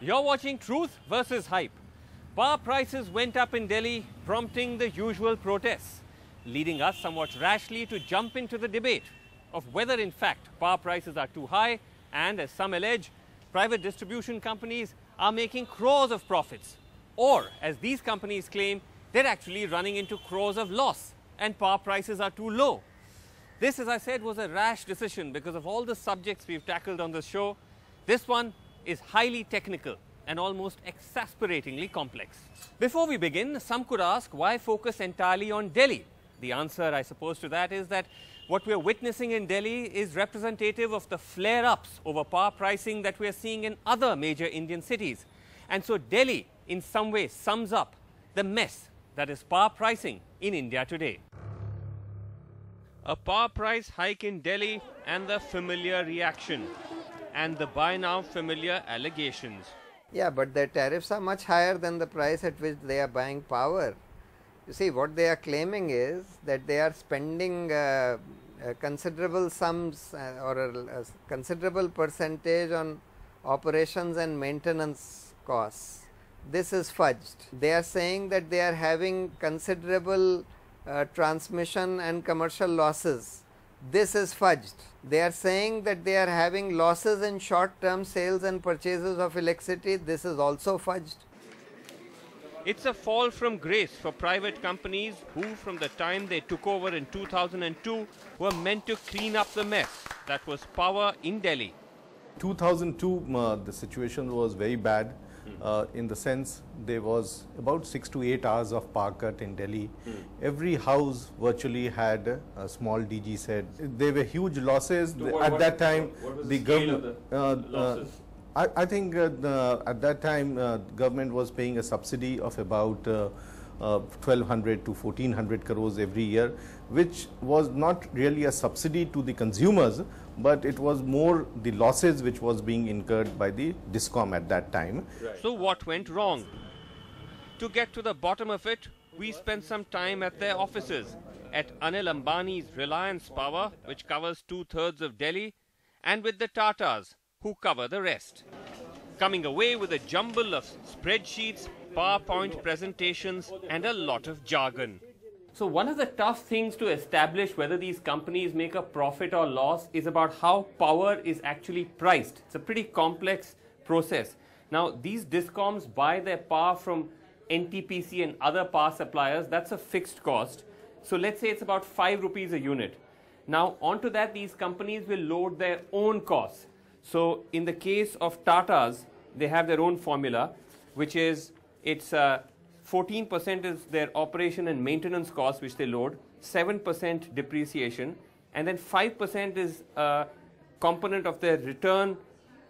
You're watching Truth versus Hype. Power prices went up in Delhi, prompting the usual protests, leading us somewhat rashly to jump into the debate of whether in fact power prices are too high and, as some allege, private distribution companies are making crores of profits, or as these companies claim, they're actually running into crores of loss and power prices are too low. This, as I said, was a rash decision because of all the subjects we've tackled on this show. This one is highly technical and almost exasperatingly complex. Before we begin, some could ask, why focus entirely on Delhi? The answer, I suppose, to that is that what we are witnessing in Delhi is representative of the flare-ups over power pricing that we are seeing in other major Indian cities. And so Delhi, in some way, sums up the mess that is power pricing in India today. A power price hike in Delhi and the familiar reaction, and the by now familiar allegations. Yeah, but their tariffs are much higher than the price at which they are buying power. You see, what they are claiming is that they are spending considerable sums or a considerable percentage on operations and maintenance costs. This is fudged. They are saying that they are having considerable transmission and commercial losses. This is fudged. They are saying that they are having losses in short-term sales and purchases of electricity. This is also fudged. It's a fall from grace for private companies who, from the time they took over in 2002, were meant to clean up the mess that was power in Delhi. 2002, the situation was very bad. In the sense there was about 6 to 8 hours of power cut in Delhi. Every house virtually had a small DG set. There were huge losses. At that time, the government, I think at that time government was paying a subsidy of about 1200 to 1400 crores every year, which was not really a subsidy to the consumers, but it was more the losses which was being incurred by the DISCOM at that time. Right. So what went wrong? To get to the bottom of it, we spent some time at their offices, at Anil Ambani's Reliance Power, which covers 2/3 of Delhi, and with the Tatas, who cover the rest. Coming away with a jumble of spreadsheets, PowerPoint presentations, and a lot of jargon. So one of the tough things to establish whether these companies make a profit or loss is about how power is actually priced. It's a pretty complex process. Now, these DISCOMs buy their power from NTPC and other power suppliers. That's a fixed cost. So let's say it's about 5 rupees a unit. Now, onto that, these companies will load their own costs. So in the case of Tatas, they have their own formula, which is, it's 14% is their operation and maintenance cost, which they load, 7% depreciation, and then 5% is a component of their return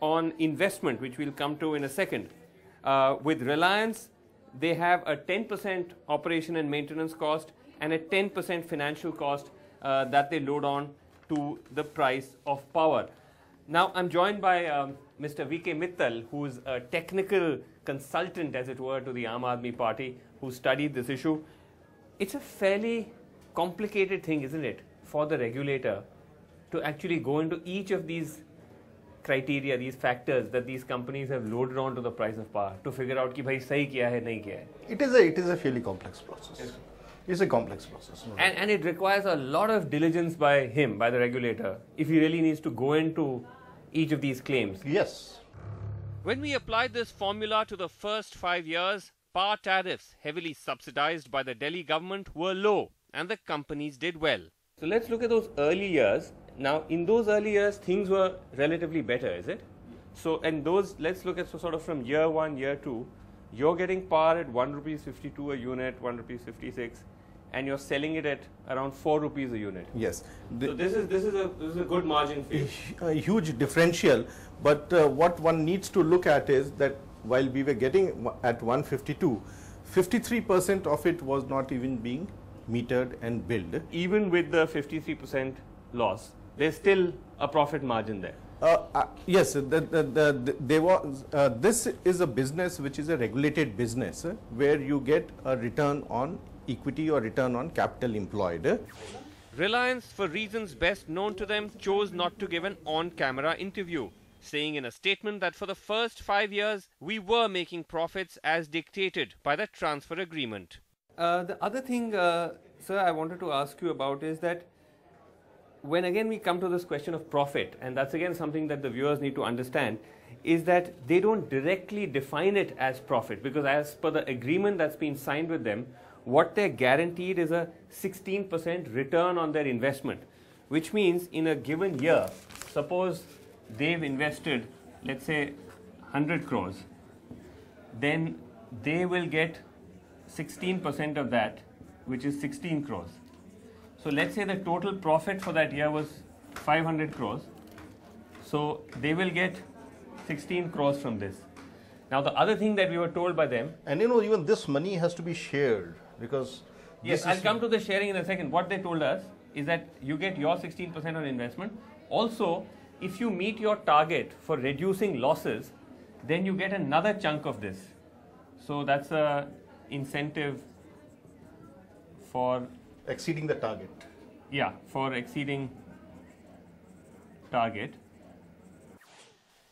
on investment, which we'll come to in a second. With Reliance, they have a 10% operation and maintenance cost and a 10% financial cost that they load on to the price of power. Now, I'm joined by Mr. V.K. Mittal, who is a technical consultant, as it were, to the Aam Aadmi Party, who studied this issue. It's a fairly complicated thing, isn't it, for the regulator to actually go into each of these criteria, these factors that these companies have loaded onto the price of power to figure out कि भाई सही किया है नहीं किया है. It is a fairly complex process. It's a complex process. And it requires a lot of diligence by him, by the regulator, if he really needs to go into each of these claims. Yes. When we applied this formula to the first 5 years, power tariffs heavily subsidized by the Delhi government were low and the companies did well. So let's look at those early years. Now, in those early years, things were relatively better, is it? So, and those, let's look at sort of from year 1, year 2, you're getting power at 1 rupees 52 a unit, 1 rupees 56, and you're selling it at around 4 rupees a unit. Yes. So this is a good margin for you. A huge differential, but what one needs to look at is that while we were getting at 152, 53% of it was not even being metered and billed. Even with the 53% loss, there's still a profit margin there. Yes, there was. This is a business which is a regulated business where you get a return on equity or return on capital employed. Reliance, for reasons best known to them, chose not to give an on-camera interview. saying in a statement that for the first 5 years, we were making profits as dictated by the transfer agreement. The other thing, sir, I wanted to ask you about is that when again we come to this question of profit, and that's again something that the viewers need to understand, is that they don't directly define it as profit, because as per the agreement that's been signed with them, what they're guaranteed is a 16% return on their investment, which means in a given year, suppose they've invested, let's say, 100 crores, then they will get 16% of that, which is 16 crores. So let's say the total profit for that year was 500 crores. So they will get 16 crores from this. Now the other thing that we were told by them, and even this money has to be shared, because yes, I'll come to the sharing in a second. What they told us is that you get your 16% on investment. Also, if you meet your target for reducing losses, then you get another chunk of this. So that's a incentive for exceeding the target. Yeah, for exceeding target.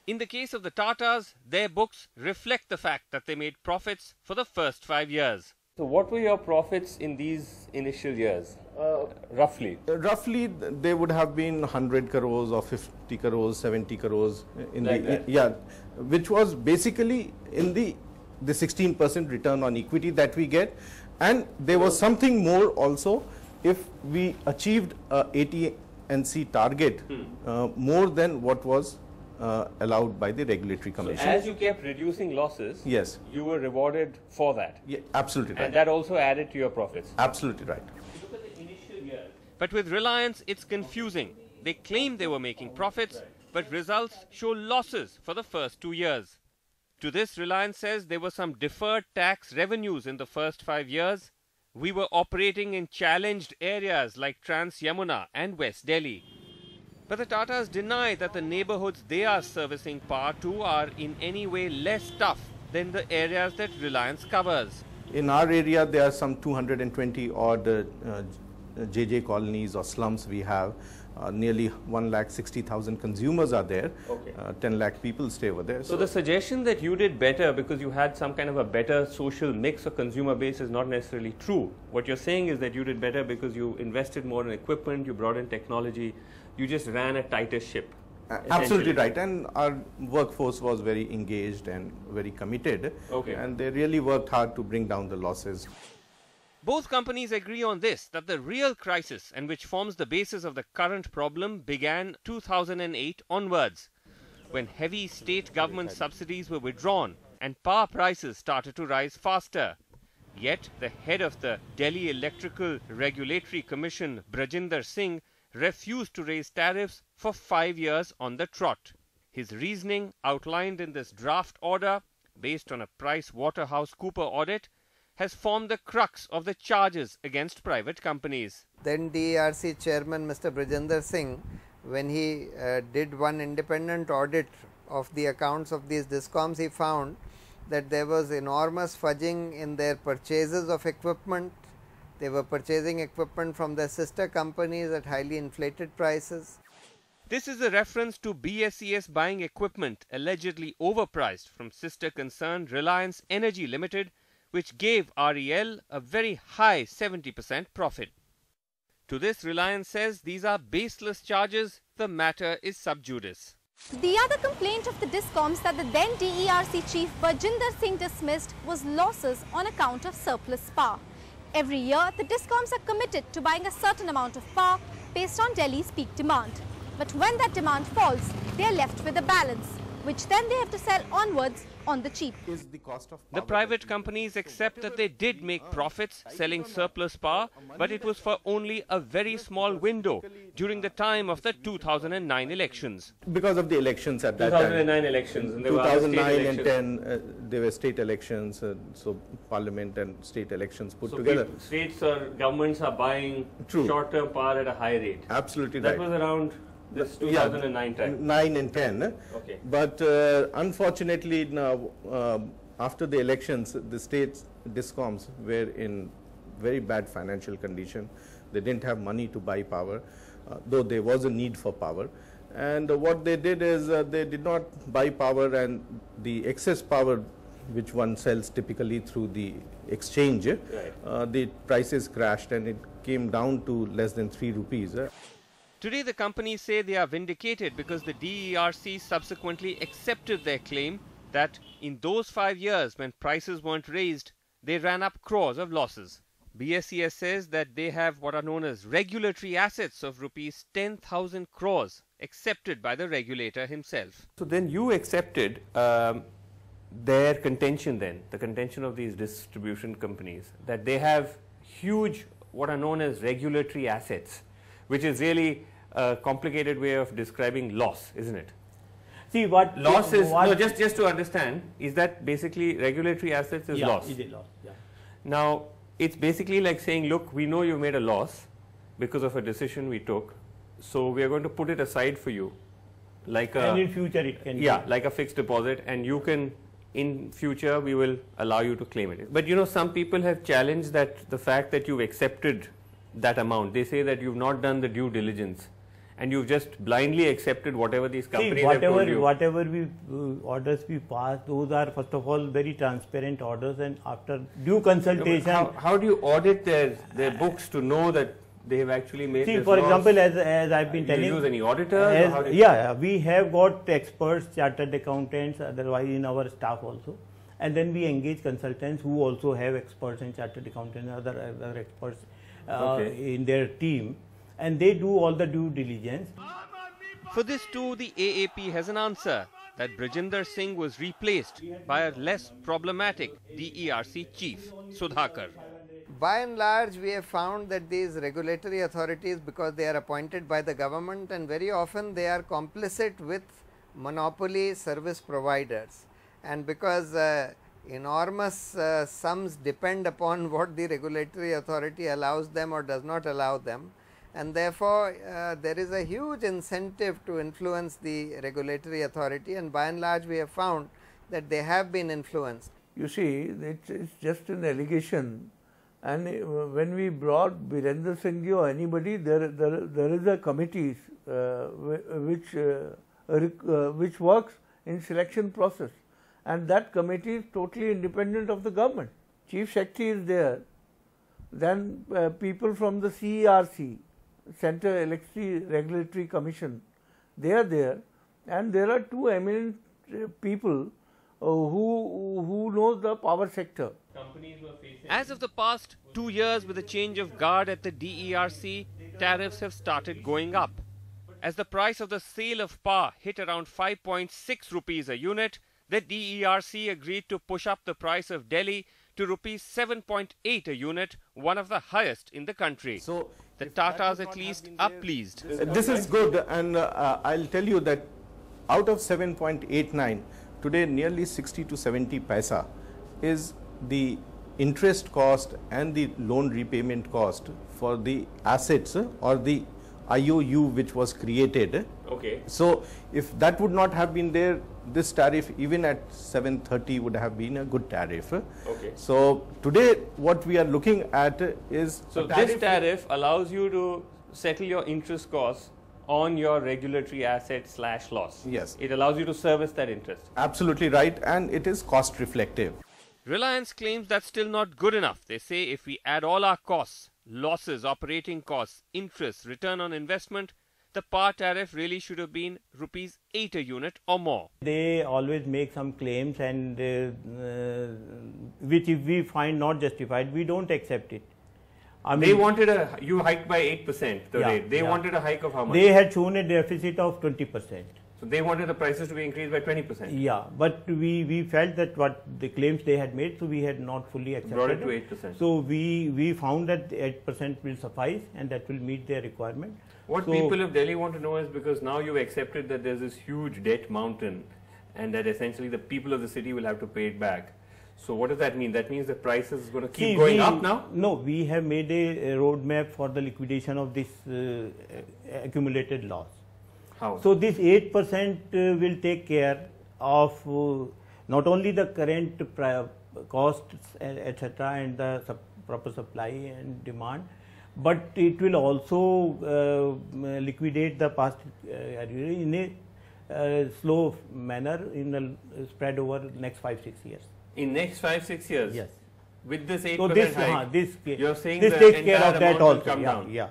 In the case of the Tatas, their books reflect the fact that they made profits for the first 5 years. So what were your profits in these initial years, roughly? Roughly, they would have been 100 crores or 50 crores, 70 crores. Which was basically in the 16% return on equity that we get. And there was something more also if we achieved a AT&C target more than what was allowed by the regulatory commission. So as you kept reducing losses, yes, you were rewarded for that. Yeah, absolutely right. And that also added to your profits. Absolutely right. Look at the initial years. But with Reliance, it's confusing. They claim they were making profits, but results show losses for the first 2 years. To this, Reliance says there were some deferred tax revenues in the first 5 years. We were operating in challenged areas like Trans Yamuna and West Delhi. But the Tatas deny that the neighborhoods they are servicing power to are in any way less tough than the areas that Reliance covers. In our area, there are some 220 odd JJ colonies or slums we have. Nearly 1,60,000 consumers are there. Okay. 10 lakh people stay over there. So the suggestion that you did better because you had some kind of a better social mix or consumer base is not necessarily true. What you're saying is that you did better because you invested more in equipment, you brought in technology, you just ran a tighter ship. Absolutely right, and our workforce was very engaged and very committed. Okay. And they really worked hard to bring down the losses. Both companies agree on this, that the real crisis, and which forms the basis of the current problem, began 2008 onwards, when heavy state government subsidies were withdrawn and power prices started to rise faster. Yet the head of the Delhi Electrical Regulatory Commission, Brajinder Singh, refused to raise tariffs for 5 years on the trot. His reasoning, outlined in this draft order, based on a PricewaterhouseCoopers audit, has formed the crux of the charges against private companies. Then DERC chairman Mr. Brajinder Singh, when he did one independent audit of the accounts of these discoms, he found that there was enormous fudging in their purchases of equipment. They were purchasing equipment from their sister companies at highly inflated prices. This is a reference to BSES buying equipment allegedly overpriced from sister concern Reliance Energy Limited, which gave REL a very high 70% profit. To this, Reliance says these are baseless charges. The matter is sub judice. The other complaint of the discoms that the then DERC chief Brajinder Singh dismissed was losses on account of surplus power. Every year, the discoms are committed to buying a certain amount of power based on Delhi's peak demand. But when that demand falls, they are left with a balance, which then they have to sell onwards on the cheap. The private companies accept that they did make profits selling surplus power, but it was for only a very small window during the time of the 2009 elections. Because of the elections at that time. 2009 elections. And 2009 and 10, there were state elections, so parliament and state elections put together. States or governments are buying short-term power at a high rate. Absolutely right. That was around this 2009 time. 9 and 10. Okay. But unfortunately now, after the elections, the states discoms were in very bad financial condition. They didn't have money to buy power, though there was a need for power. And what they did is they did not buy power, and the excess power which one sells typically through the exchange, the prices crashed and it came down to less than 3 rupees. Today, the companies say they are vindicated because the DERC subsequently accepted their claim that in those 5 years when prices weren't raised, they ran up crores of losses. BSES says that they have what are known as regulatory assets of rupees 10,000 crores accepted by the regulator himself. So then you accepted their contention then, the contention of these distribution companies, that they have huge what are known as regulatory assets, which is really a complicated way of describing loss, isn't it? See what loss is, no, just to understand, is that basically regulatory assets is loss. Is a loss. Yeah. Now, it's basically like saying, look, we know you made a loss because of a decision we took, so we are going to put it aside for you, like a, and in future it can like a fixed deposit, and you can, in future we will allow you to claim it. But you know, some people have challenged that the fact that you've accepted that amount. They say that you've not done the due diligence and you've just blindly accepted whatever these companies have told you. Whatever we orders we pass, those are first of all very transparent orders, and after due consultation. How do you audit their books to know that they have actually made See, this for loss? example, as I've been telling. You use any auditors? Yeah, we have got experts, chartered accountants, otherwise in our staff also. And then we engage consultants who also have experts and chartered accountants and other experts in their team. And they do all the due diligence. For this too, the AAP has an answer, that Brajinder Singh was replaced by a less problematic DERC chief, Sudhakar. By and large, we have found that these regulatory authorities, because they are appointed by the government, and very often they are complicit with monopoly service providers, and because enormous sums depend upon what the regulatory authority allows them or does not allow them, and therefore there is a huge incentive to influence the regulatory authority, and by and large we have found that they have been influenced. You see, it's just an allegation, and when we brought Birendra Singh ji or anybody, there is a committee which works in selection process, and that committee is totally independent of the government. Chief Secretary is there, then people from the CERC, Central Electricity Regulatory Commission, they are there, and there are two eminent people who knows the power sector. As of the past 2 years, with a change of guard at the DERC, tariffs have started going up. As the price of the sale of power hit around 5.6 rupees a unit, the DERC agreed to push up the price of Delhi to rupees 7.8 a unit, one of the highest in the country. So the Tatas at least are pleased. This is good, and I'll tell you that out of 7.89, today nearly 60 to 70 paisa is the interest cost and the loan repayment cost for the assets or the IOU which was created. Okay. So if that would not have been there, this tariff even at 730 would have been a good tariff. Okay. So today what we are looking at is, so this tariff allows you to settle your interest costs on your regulatory asset / loss. Yes. It allows you to service that interest. Absolutely right, and it is cost reflective. Reliance claims that's still not good enough. They say if we add all our costs, losses, operating costs, interest, return on investment, the power tariff really should have been rupees 8 a unit or more. They always make some claims, and which if we find not justified, we don't accept it. I mean, they wanted you hiked by 8% the rate. They wanted a hike of how much? They had shown a deficit of 20%. So they wanted the prices to be increased by 20%. Yeah, but we felt that what the claims they had made, so we had not fully accepted. Brought it to 8%. So we found that 8% will suffice, and that will meet their requirement. What people of Delhi want to know is, because now you've accepted that there's this huge debt mountain, and that essentially the people of the city will have to pay it back. So what does that mean? That means the price is going to keep going up now? No, we have made a roadmap for the liquidation of this accumulated loss. How? So this 8% will take care of not only the current costs, etc., and the proper supply and demand, but it will also liquidate the past in a slow manner in a spread over next 5-6 years. In next 5-6 years? Yes. With this 8% So this, hike, you're saying this the takes care entire of that amount will also. come down? Yeah.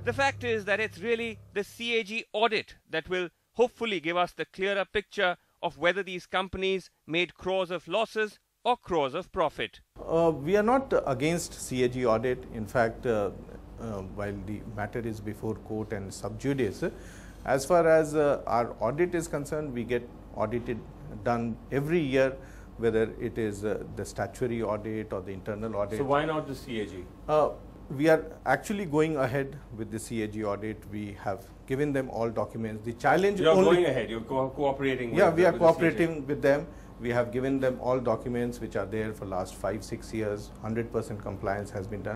The fact is that it's really the CAG audit that will hopefully give us the clearer picture of whether these companies made crores of losses or crores of profit. We are not against CAG audit. In fact, while the matter is before court and sub judice, as far as our audit is concerned, we get audited done every year, whether it is the statutory audit or the internal audit. So why not the CAG? We are actually going ahead with the CAG audit. We have given them all documents. The challenge You're going ahead, you're cooperating with we are with cooperating with them. We have given them all documents which are there for last 5-6 years. 100% compliance has been done.